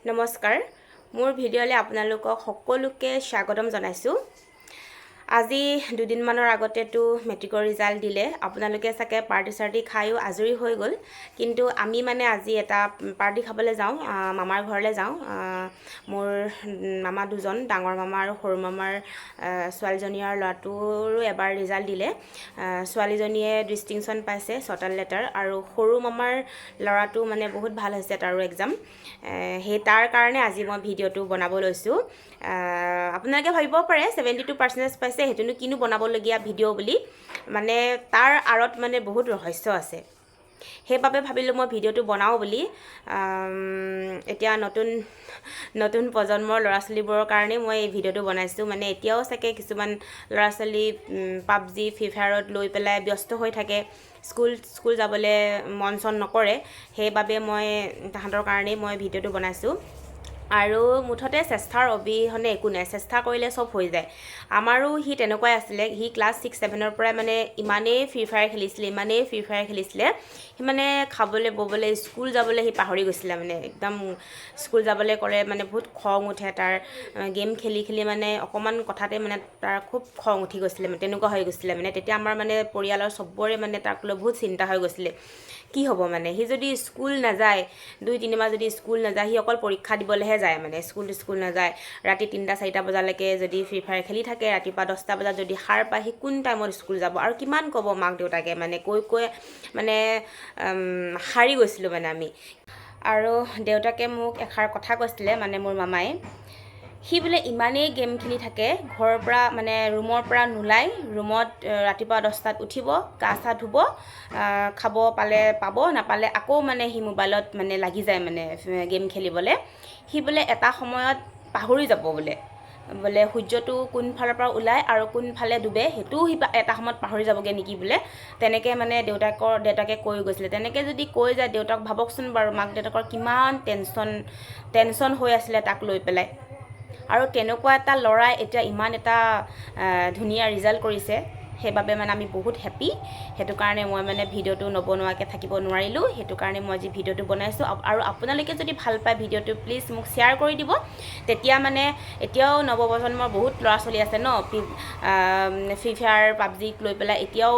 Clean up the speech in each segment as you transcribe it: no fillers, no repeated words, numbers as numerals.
নমস্কাৰ মোৰ ভিডিঅ'লৈ আপোনালোকক সকলোকে স্বাগতম জনাইছোঁ আজি দুদিনমানৰ আগতেতো মেট্ৰিকৰ ৰিজাল্ট দিলে আপোনালোকে চাগে পাৰ্টি চাৰ্টি খায়ো আজৰি হৈ গ'ল কিন্তু আমি মানে আজি এটা পাৰ্টি খাবলৈ যাওঁ মামাৰ ঘৰলৈ যাওঁ মোৰ মামা দুজন ডাঙৰ মামা আৰু সৰু মামাৰ ছোৱালীজনী আৰু ল'ৰাটোৰো এবাৰ ৰিজাল্ট দিলে ছোৱালীজনীয়ে ডিষ্টিংশ্যন পাইছে ছটাল লেটাৰ আৰু সৰু মামাৰ ল'ৰাটো মানে বহুত ভাল হৈছে তাৰো এক্সাম সেই তাৰ কাৰণে আজি মই ভিডিঅ'টো বনাব লৈছোঁ আপোনালোকে ভাবিব পাৰে 72% পাইছে হেতুনো কিনো বনাবলগীয়া ভিডিঅ' বুলি মানে তাৰ আঁৰত মানে বহুত ৰহস্য আছে সেইবাবে ভাবিলোঁ মই ভিডিঅ'টো বনাওঁ বুলি এতিয়া নতুন প্ৰজন্মৰ ল'ৰা ছোৱালীবোৰৰ কাৰণে মই এই ভিডিঅ'টো বনাইছোঁ মানে এতিয়াও চাগে কিছুমান ল'ৰা ছোৱালী পাবজি ফ্ৰী ফায়াৰত লৈ পেলাই ব্যস্ত হৈ থাকে স্কুল যাবলৈ মন চন নকৰে সেইবাবে মই তাহাঁতৰ কাৰণেই মই ভিডিঅ'টো বনাইছোঁ আৰু মুঠতে চেষ্টাৰ অবিহনে একো নাই চেষ্টা কৰিলে চব হৈ যায় আমাৰো সি তেনেকুৱাই আছিলে সি ক্লাছ 6-7ৰ পৰাই মানে ইমানেই ফ্ৰী ফায়াৰ খেলিছিলে সি মানে খাবলৈ ববলৈ স্কুল যাবলৈ সি পাহৰি গৈছিলে মানে একদম স্কুল যাবলৈ ক'লে মানে বহুত খং উঠে তাৰ গেম খেলি মানে অকণমান কথাতে মানে তাৰ খুব খং উঠি গৈছিলে মানে তেনেকুৱা হৈ গৈছিলে মানে তেতিয়া আমাৰ মানে পৰিয়ালৰ চবৰে মানে তাক লৈ বহুত চিন্তা হৈ গৈছিলে কি হ'ব মানে সি যদি স্কুল নাযায় 2-3 মাহ যদি স্কুল নাযায় সি অকল পৰীক্ষা দিবলৈহে যায় মানে স্কুল নাযায় ৰাতি 3-4 বজালৈকে যদি ফ্ৰী ফায়াৰ খেলি থাকে ৰাতিপুৱা 10টা বজাত যদি সাৰ পায় সি কোন টাইমত স্কুল যাব আৰু কিমান ক'ব মাক দেউতাকে মানে কৈ মানে হাৰি গৈছিলোঁ মানে আমি আৰু দেউতাকে মোক এষাৰ কথা কৈছিলে মানে মোৰ মামাই সি বোলে ইমানেই গেম খেলি থাকে ঘৰৰ পৰা মানে ৰুমৰ পৰা নোলাই ৰুমত ৰাতিপুৱা 10টাত উঠিব গা চা ধুব খাব পালে পাব নাপালে আকৌ মানে সি মোবাইলত মানে লাগি যায় মানে গেম খেলিবলৈ সি বোলে এটা সময়ত পাহৰি যাব বোলে সূৰ্যটো কোনফালৰ পৰা ওলায় আৰু কোনফালে ডুবে সেইটোও সি এটা সময়ত পাহৰি যাবগৈ নেকি বোলে তেনেকৈ মানে দেউতাকে কৈ গৈছিলে তেনেকৈ যদি কৈ যায় দেউতাক ভাবকচোন বাৰু মাক দেউতাকৰ কিমান টেনশ্যন হৈ আছিলে তাক লৈ পেলাই আৰু তেনেকুৱা এটা ল'ৰাই এতিয়া ইমান এটা ধুনীয়া ৰিজাল্ট কৰিছে সেইবাবে মানে আমি বহুত হেপী সেইটো কাৰণে মই মানে ভিডিঅ'টো নবনোৱাকৈ থাকিব নোৱাৰিলোঁ সেইটো কাৰণে মই আজি ভিডিঅ'টো বনাইছোঁ আৰু আপোনালোকে যদি ভাল পায় ভিডিঅ'টো প্লিজ মোক শ্বেয়াৰ কৰি দিব তেতিয়া মানে এতিয়াও নৱপ্ৰজন্মৰ বহুত ল'ৰা ছোৱালী আছে ন ফ্ৰী ফায়াৰ পাবজিক লৈ পেলাই এতিয়াও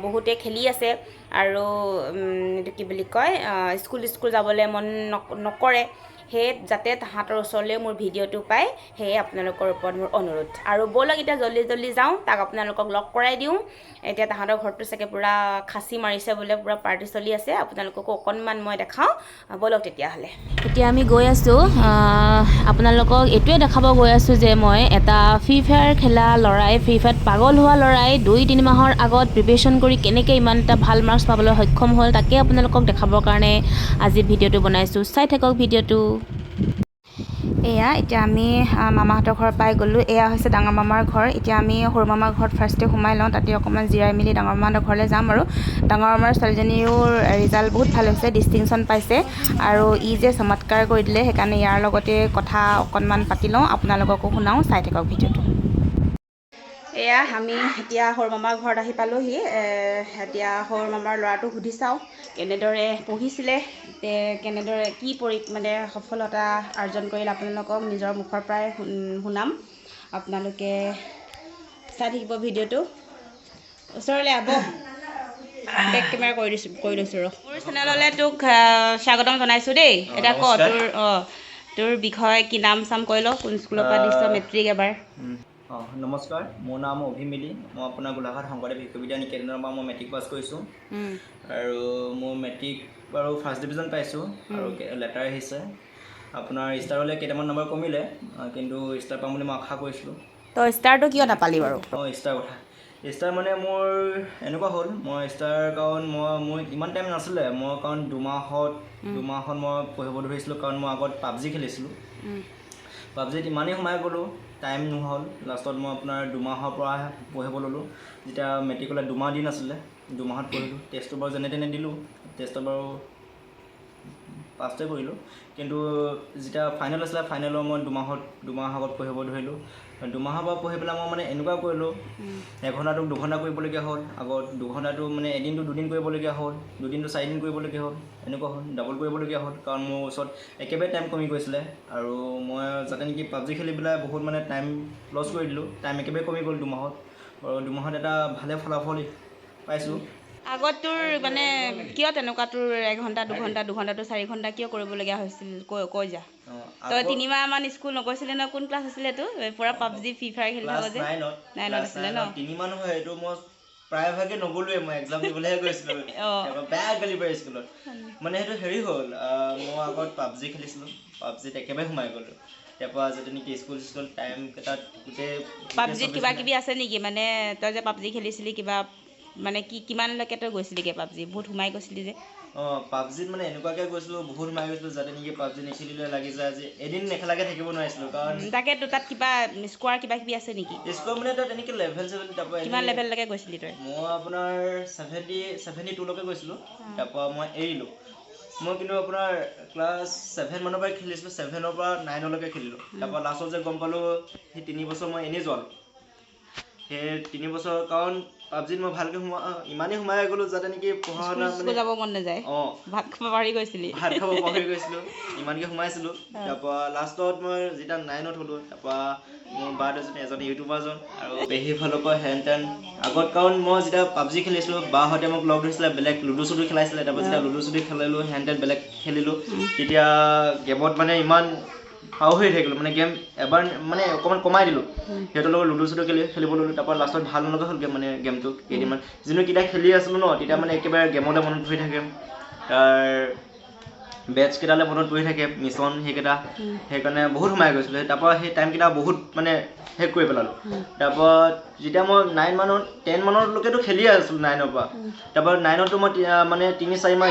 বহুতে খেলি আছে আৰু এইটো কি বুলি কয় স্কুল যাবলৈ মন নকৰে সেই যাতে তাহাঁতৰ ওচৰলৈ মোৰ ভিডিঅ'টো পায় সেয়ে আপোনালোকৰ ওপৰত মোৰ অনুৰোধ আৰু ব'লক এতিয়া জল্দি যাওঁ তাক আপোনালোকক লগ কৰাই দিওঁ এতিয়া তাহাঁতৰ ঘৰটো চাগে পূৰা খাচী মাৰিছে বোলে পূৰা পাৰ্টি চলি আছে আপোনালোককো অকণমান মই দেখাওঁ ব'লক তেতিয়াহ'লে এতিয়া আমি গৈ আছোঁ আপোনালোকক এইটোৱে দেখাব গৈ আছোঁ যে মই এটা ফ্ৰী ফায়াৰ খেলা ল'ৰাই ফ্ৰী ফায়াৰত পাগল হোৱা ল'ৰাই 2-3 মাহৰ আগত প্ৰিপেৰেশ্যন কৰি কেনেকৈ ইমান এটা ভাল মাৰ্কছ পাবলৈ সক্ষম হ'ল তাকে আপোনালোকক দেখাবৰ কাৰণে আজি ভিডিঅ'টো বনাইছোঁ চাই থাকক ভিডিঅ'টো এয়া এতিয়া আমি মামাহঁতৰ ঘৰ পাই গ'লোঁ এয়া হৈছে ডাঙৰ মামাৰ ঘৰ এতিয়া আমি সৰু মামাৰ ঘৰত ফাৰ্ষ্টে সোমাই লওঁ তাতে অকণমান জিৰাই মেলি ডাঙৰ মামাহঁতৰ ঘৰলৈ যাম আৰু ডাঙৰ মামাৰ ছোৱালীজনীৰো ৰিজাল্ট বহুত ভাল হৈছে ডিষ্টিংশ্যন পাইছে আৰু ই যে চমৎকাৰ কৰি দিলে সেইকাৰণে ইয়াৰ লগতে কথা অকণমান পাতি লওঁ আপোনালোককো শুনাওঁ চাই থাকক ভিডিঅ'টো এয়া আমি এতিয়া সৰু মামাৰ ঘৰত আহি পালোঁহি এতিয়া সৰু মামাৰ ল'ৰাটোক সুধি চাওঁ কেনেদৰে পঢ়িছিলে কেনেদৰে কি মানে সফলতা অৰ্জন কৰিলে আপোনালোকক নিজৰ মুখৰ পৰাই শুনাম আপোনালোকে চাই থাকিব ভিডিঅ'টো ওচৰলৈ আব বেক কেমেৰা কৰি লৈছোঁ ৰ মোৰ চেনেললৈ তোক স্বাগতম জনাইছোঁ দেই এতিয়া ক তোৰ বিষয়ে কি নাম চাম কৈ ল কোন স্কুলৰ পৰা দিছ মেট্ৰিক এবাৰ নমস্কাৰ মোৰ নাম অভিমিলি মই আপোনাৰ গোলাঘাট শংকৰদেৱ বিশ্ববিদ্যালয় নিকেতনৰ পৰা মই মেট্ৰিক পাছ কৰিছোঁ আৰু মোৰ মেট্ৰিক বাৰু ফাৰ্ষ্ট ডিভিজন পাইছোঁ আৰু লেটাৰ আহিছে আপোনাৰ ষ্টাৰলৈ কেইটামান নম্বৰ কমিলে কিন্তু ষ্টাৰ পাম বুলি মই আশা কৰিছিলোঁ তই ষ্টাৰটো কিয় নাপালি বাৰু ষ্টাৰ মানে মোৰ এনেকুৱা হ'ল মই ষ্টাৰ কাৰণ মোৰ ইমান টাইম নাছিলে মই কাৰণ দুমাহত মই পঢ়িব ধৰিছিলোঁ কাৰণ মই আগত পাবজি খেলিছিলোঁ পাবজিত ইমানেই সোমাই গ'লোঁ টাইম নহ'ল লাষ্টত মই আপোনাৰ 2 মাহৰ পৰা পঢ়িব ল'লোঁ যেতিয়া মেট্ৰিকলৈ 2 মাহ দিন আছিলে 2 মাহত পঢ়িলোঁ টেষ্টটো বাৰু যেনে তেনে দিলোঁ টেষ্টত বাৰু পাছতে কৰিলোঁ কিন্তু যেতিয়া ফাইনেল আছিলে ফাইনেলৰ মই দুমাহ আগত পঢ়িব ধৰিলোঁ 2 মাহৰ পৰা পঢ়ি পেলাই মই মানে এনেকুৱা কৰিলোঁ 1 ঘণ্টাটোক 2 ঘণ্টা কৰিবলগীয়া হ'ল আগত 2 ঘণ্টাটো মানে এদিনটো 2 দিন কৰিবলগীয়া হ'ল 2 দিনটো 4 দিন কৰিবলগীয়া হ'ল এনেকুৱা হ'ল ডাবল কৰিবলগীয়া হ'ল কাৰণ মোৰ ওচৰত একেবাৰে টাইম কমি গৈছিলে আৰু মই যাতে নেকি পাবজি খেলি পেলাই বহুত মানে টাইম লছ কৰি দিলোঁ টাইম একেবাৰে কমি গ'ল 2 মাহত আৰু 2 মাহত এটা ভালে ফলাফল পাইছোঁ আগত তোৰ মানে কিয় তেনেকুৱা তোৰ 1 ঘণ্টা 2 ঘণ্টা 2 ঘণ্টাটো 4 ঘণ্টা কিয় কৰিবলগীয়া হৈছিল কৈ যা তই 3 মাহমান স্কুল নগৈছিলি ন কোন ক্লাছ আছিলে তোৰ পুৰা পাবজি ফ্ৰী ফায়াৰ খেলি থাকো যে 9ত আছিলে ন 3 মাহ নহয় এইটো মই প্ৰায়ভাগে নগ'লোৱে মই এক্সাম দিবলৈহে গৈছিলোঁ বেয়া গালি পাৰি স্কুলত মানে সেইটো হেৰি হ'ল মই আগত পাবজি খেলিছিলোঁ পাবজিত একেবাৰে সোমাই গ'লোঁ তাৰপৰা যেতিয়া নেকি স্কুল টাইম কেইটাত গোটেই পাবজিত কিবা কিবি আছে নেকি মানে তই যে পাবজি খেলিছিলি কিবা মানে কিমানলৈকে তই গৈছিলিগৈ পাবজি বহুত সোমাই গৈছিলি যে পাবজিত মানে এনেকুৱাকৈ গৈছিলোঁ বহুত সোমাই গৈছিলোঁ যাতে নেকি পাবজি নেখেলিলে লাগি যায় যে এদিন নেখেলাকৈ থাকিব নোৱাৰিছিলোঁ কাৰণ তাকেতো তাত কিবা স্কোৱাৰ কিবা কিবি আছে নেকি স্কোৱাৰ মানে তই তেনেকৈ লেভেল তাৰপৰা কিমান লেভেললৈকে গৈছিলি তই মই আপোনাৰ 72লৈকে গৈছিলোঁ তাৰপৰা মই এৰিলোঁ মই কিন্তু আপোনাৰ ক্লাছ 7 মানৰ পৰাই খেলিছিলোঁ 7ৰ পৰা 9লৈকে খেলিলোঁ তাৰপৰা লাষ্টত যে গম পালোঁ সেই 3 বছৰ মই এনেই যোৱালোঁ সেই 3 বছৰ কাৰণ পাবজিত মই ভালকৈ ইমানেই সোমাই গ'লোঁ যাতে নেকি পঢ়া শুনা মানে যাব মন নাযায় ভাত খাব পাহৰি গৈছিলোঁ ইমানকৈ সোমাইছিলোঁ তাৰপৰা লাষ্টত মই যেতিয়া 9ত হ'লোঁ তাৰপৰা মোৰ বা এজন ইউটিউবাৰজন আৰু পেহীৰ ফালৰ পৰা হেন তেন আগত কাৰণ মই যেতিয়া পাবজি খেলিছিলোঁ বাহঁতে মোক লগ ধৰিছিলে বেলেগ লুডু চুডু খেলাইছিলে তাৰপৰা যেতিয়া লুডু চুডু খেলিলোঁ হেন তেন বেলেগ খেলিলোঁ তেতিয়া গেমত মানে ইমান হাও হৈ থাকিলোঁ মানে গেম এবাৰ মানে অকণমান কমাই দিলোঁ সিহঁতৰ লগত লুডু চুডু খেলিব ল'লোঁ তাৰপৰা লাষ্টত ভাল নলগা হ'ল মানে গেমটো কেইদিনমান কেতিয়া খেলি আছিলোঁ ন তেতিয়া মানে একেবাৰে গেমলৈ মনত পৰি থাকে তাৰ বেটছ কেইটালৈ মনত পৰি থাকে মিছন সেইকাৰণে বহুত সোমাই গৈছিলোঁ তাৰপৰা সেই টাইমকেইটা বহুত মানে শেষ কৰি পেলালোঁ তাৰপৰা যেতিয়া মই 9 মানত 10 মানলৈকেতো খেলিয়ে আছিলোঁ 9ৰ পৰা তাৰপৰা 9ততো মই মানে 3-4 মাহ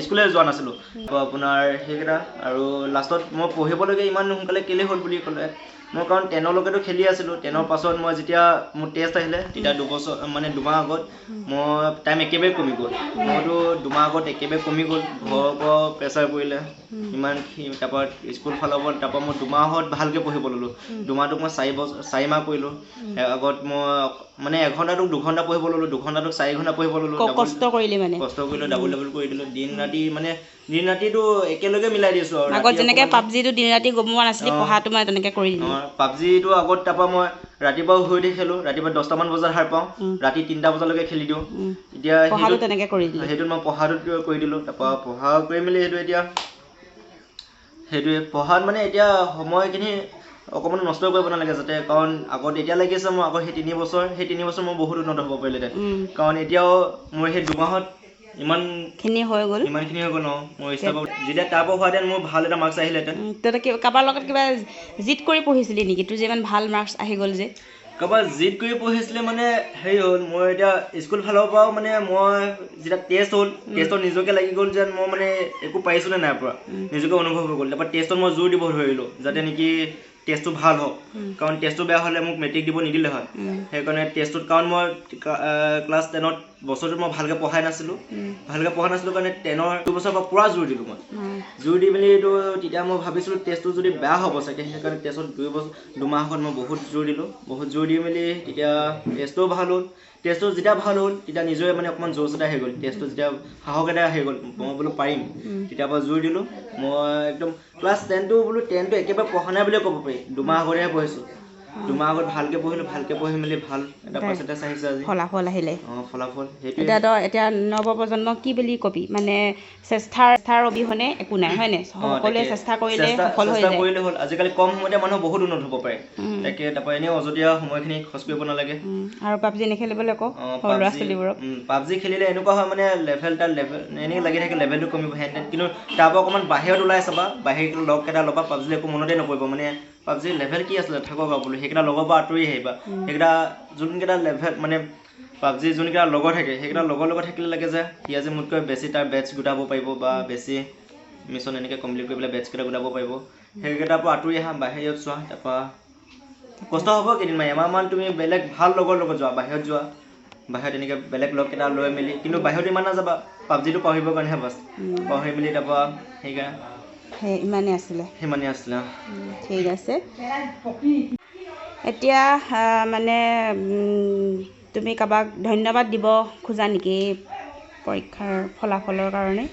স্কুলে যোৱা নাছিলোঁ তাৰপৰা আপোনাৰ সেইকেইটা আৰু লাষ্টত মই পঢ়িবলৈকে ইমান সোনকালে কেলৈ হ'ল বুলি ক'লে মই কাৰণ 10লৈকেতো খেলি আছিলোঁ 10ৰ পাছত মই যেতিয়া মোৰ টেষ্ট আহিলে তেতিয়া 2 মাহ আগত মই টাইম একেবাৰে কমি গ'ল মইতো 2 মাহ আগত একেবাৰে কমি গ'ল ঘৰৰ পৰা প্ৰেছাৰ পৰিলে ইমানখিনি তাৰপৰা স্কুল ফালৰ পৰা তাৰপৰা মই 2 মাহত ভালকৈ পঢ়িব ল'লোঁ 2 মাহটোক মই 4 মাহ কৰিলোঁ আগত মই মানে 1 ঘণ্টাটোক 2 ঘণ্টা পঢ়িব ল'লোঁ 2 ঘণ্টাটোক 4 ঘণ্টা পঢ়িব ল'লোঁ কষ্ট কৰিলোঁ ডাবল কৰি দিলোঁ দিন ৰাতিটো একেলগে মিলাই দিছোঁ আৰু আগত যেনেকৈ পাবজিটো দিন ৰাতি গমোৱা নাছিলি পঢ়াটো মই তেনেকৈ কৰি দিলোঁ পাবজিটো আগত তাৰপৰা মই ৰাতিপুৱা শুই উঠি খেলোঁ ৰাতিপুৱা 10টামান বজাত সাৰ পাওঁ ৰাতি 3টা বজালৈকে খেলি দিওঁ এতিয়া সেইটোত মই পঢ়াটো কৰি দিলোঁ তাৰপৰা পঢ়া কৰি মেলি সেইটোৱে পঢ়াত মানে এতিয়া সময়খিনি অকণমান নষ্ট কৰিব নালাগে যাতে কাৰণ আগত এতিয়া লাগিছে মই আগত সেই 3 বছৰ মই বহুত উন্নত হ'ব পাৰিলোহেঁতেন কাৰণ এতিয়াও মোৰ সেই 2 মাহত ইমানখিনি হৈ গ'ল ন মোৰ যেতিয়া তাৰপৰা হোৱাহেঁতেন মোৰ ভাল এটা মাৰ্কছ আহিলেহেঁতেন কাৰোবাৰ লগত কিবা জিদ কৰি পঢ়িছিলি নেকি তোৰ যে ইমান ভাল মাৰ্কছ আহি গ'ল যে কাৰোবাৰ জিদ কৰি পঢ়িছিলে মানে হেৰি হ'ল মই এতিয়া স্কুল ফালৰ পৰাও মানে মই যেতিয়া টেষ্টত নিজকে লাগি গ'ল যেন মই মানে একো পাৰিছোঁ নে নাই পৰা নিজকে অনুভৱ হৈ গ'ল তাৰপৰা টেষ্টত মই জোৰ দিব ধৰিলোঁ যাতে নেকি টেষ্টটো ভাল হওক কাৰণ টেষ্টটো বেয়া হ'লে মোক মেট্ৰিক দিব নিদিলে হয় সেইকাৰণে টেষ্টটোত কাৰণ মই ক্লাছ 10ত বছৰটোত মই ভালকৈ পঢ়াই নাছিলোঁ কাৰণে 10ৰ 2 বছৰৰ পৰা পূৰা জোৰ দিলোঁ মই জোৰ দি মেলি এইটো তেতিয়া মই ভাবিছিলোঁ টেষ্টটো যদি বেয়া হ'ব চাগে সেইকাৰণে টেষ্টত 2 মাহ আগত মই বহুত জোৰ দি মেলি তেতিয়া টেষ্টটোও ভাল হ'ল টেষ্টটো যেতিয়া ভাল হ'ল তেতিয়া নিজৰে মানে অকণমান জোৰ এটা আহি গ'ল টেষ্টটো যেতিয়া সাহস এটা আহি গ'ল মই বোলো পাৰিম তেতিয়াৰ পৰা জোৰ দিলোঁ মই একদম ক্লাছ 10টো একেবাৰে পঢ়া নাই বুলিয়ে ক'ব পাৰি 2 মাহ আগতেহে পঢ়িছোঁ 2 মাহ আগত ভালকৈ পঢ়ি মেলি ভাল এটা পাৰ্চেণ্টেজ আহিছে আজি ফলাফল আহিলে ফলাফল সেইটোৱে এতিয়া নৱপ্ৰজন্মক কি বুলি কবি মানে চেষ্টাৰ অবিহনে একো নাই হয়নে সকলোৱে চেষ্টা কৰিলে সফল হৈ যায় হ'ল আজিকালি কম সময়তে মানুহ বহুত উন্নত হ'ব পাৰে তাকে তাৰপৰা এনেও অযথা সময়খিনি খৰচ কৰিব নালাগে আৰু পাবজি নেখেলিবলৈ কওঁ ল'ৰা ছোৱালীবোৰক পাবজি খেলিলে এনেকুৱা হয় মানে লেভেল এনেকৈ লাগি থাকে লেভেলটো কমিব কিন্তু তাৰপৰা অকণমান বাহিৰত ওলাই চাবা বাহিৰত লগকেইটা ল'বা পাবজিলে একো মনতে নপৰিব মানে পাবজিৰ লেভেল কি আছিলে থাকক বোলো সেইকেইটা লগৰ পৰা আঁতৰি আহিবা সেইকেইটা যোনকেইটা লেভেল মানে পাবজিৰ যোনকেইটা লগৰ থাকে সেইকেইটা লগৰ লগত থাকিলে লাগে যে সি আজি মোতকৈ বেছি তাৰ বেটছ গোটাব পাৰিব বা বেছি মিছন এনেকৈ কমপ্লিট কৰি পেলাই বেটছকেইটা গোটাব পাৰিব সেইকেইটাৰ পৰা আঁতৰি আহা বাহিৰত চোৱা তাৰপৰা কষ্ট হ'ব কেইদিনমান এমাহমান তুমি বেলেগ ভাল লগৰ লগত যোৱা বাহিৰত এনেকৈ বেলেগ লগকেইটা লৈ মেলি কিন্তু বাহিৰত ইমান নাযাবা পাবজিটো পাহৰিবৰ কাৰণেহে বাছ পাহৰি মেলি তাৰপৰা সেইকাৰণে ইমানেই আছিলে সিমানেই আছিলে ঠিক আছে এতিয়া মানে তুমি কাৰোবাক ধন্যবাদ দিব খোজা নেকি পৰীক্ষাৰ ফলাফলৰ কাৰণে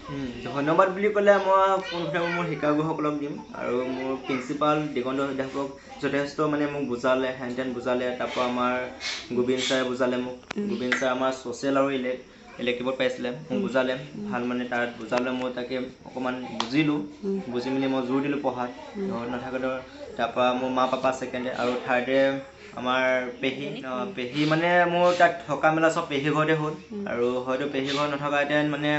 ধন্যবাদ বুলি ক'লে মই পোনপ্ৰথমে মোৰ শিক্ষাগুৰুসকলক দিম আৰু মোৰ প্ৰিন্সিপাল দিগন্ত অধ্যাপক যথেষ্ট মানে মোক বুজালে হেন তেন বুজালে তাৰপৰা আমাৰ গোবিন্দ ছাৰে বুজালে মোক গোবিন্দ ছাৰ আমাৰ ছ'চিয়েল আৰু ইলেক্টিভত পাইছিলে মোক বুজালে ভাল মানে তাত বুজালে মই তাকে অকণমান বুজিলোঁ বুজি মেলি মই জোৰ দিলোঁ পঢ়াত ঘৰত নাথাকোঁতে তাৰপৰা মোৰ মা পাপা ছেকেণ্ডে আৰু থাৰ্ডে আমাৰ পেহী মানে মোৰ তাত থকা মেলা চব পেহী ঘৰতে হ'ল আৰু হয়তো পেহী ঘৰত নথকাহেঁতেন মানে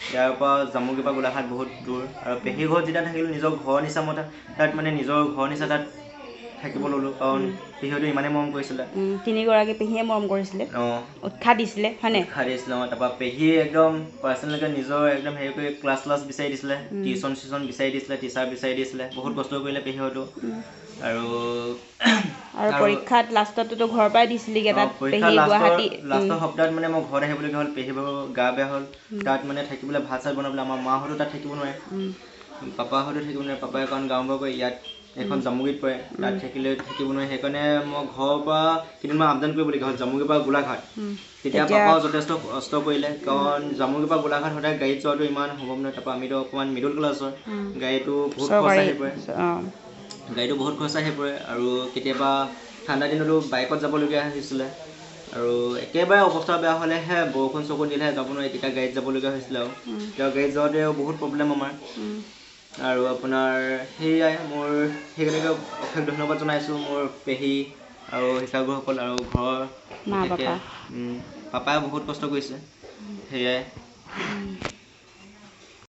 ইয়াৰ পৰা জামুগুৰিৰ পৰা গোলাঘাট বহুত দূৰ আৰু পেহী ঘৰত যেতিয়া থাকিলোঁ নিজৰ ঘৰ নিচা মই তাত মানে নিজৰ ঘৰ নিচা তাত থাকিব ল'লোঁ কাৰণ পেহীহঁতে ইমানেই মৰম কৰিছিলে তিনিগৰাকী পেহীয়ে মৰম কৰিছিলে উৎসাহ দিছিলে হয়নে উৎসাহ দিছিলে তাৰপৰা পেহীয়ে একদম পাৰ্চনেলকৈ নিজৰ একদম হেৰি কৰি ক্লাছ বিচাৰি দিছিলে টিউশ্যন বিচাৰি দিছিলে টিচাৰ বিচাৰি দিছিলে বহুত কষ্ট কৰিলে পেহীহঁতো আৰু পৰীক্ষাত লাষ্টততো ঘৰৰ পৰাই দিছিলিগৈ তাত লাষ্টৰ সপ্তাহত মানে মই ঘৰত আহিবলগীয়া হ'ল পেহীবোৰ গা বেয়া হ'ল তাত মানে থাকিবলৈ ভাত চাত বনাবলৈ আমাৰ মাহঁতো তাত থাকিব নোৱাৰে পাপাহঁতো থাকিব নোৱাৰে পাপাই কাৰণ গাঁও ঘৰ কৰি ইয়াত এখন জামুগুৰিত পৰে তাত থাকিব নোৱাৰে সেইকাৰণে মই ঘৰৰ পৰা কেইদিনমান আপডাউন কৰিবলগীয়া হ'ল জামুগুৰিৰ পৰা গোলাঘাট তেতিয়া পাপাও যথেষ্ট কষ্ট কৰিলে কাৰণ জামুগুৰিৰ পৰা গোলাঘাট সদায় গাড়ীত যোৱাটো ইমান সম্ভৱ নহয় তাৰপৰা আমিতো অকণমান মিডল ক্লাছৰ গাড়ীটো বহুত খৰচ আহি পৰে আৰু কেতিয়াবা ঠাণ্ডা দিনতো বাইকত যাবলগীয়া হৈছিলে আৰু একেবাৰে অৱস্থা বেয়া হ'লেহে বৰষুণ চৰষুণ দিলেহে যাব নোৱাৰি তেতিয়া গাড়ীত যাবলগীয়া হৈছিলে আৰু তেতিয়া গাড়ীত যাওঁতেও বহুত প্ৰব্লেম আমাৰ আৰু আপোনাৰ সেয়াই মোৰ সেইকাৰণে অশেষ ধন্যবাদ জনাইছোঁ মোৰ পেহী আৰু শিক্ষাগুৰুসকল আৰু ঘৰৰ পাপাই বহুত কষ্ট কৰিছে সেয়াই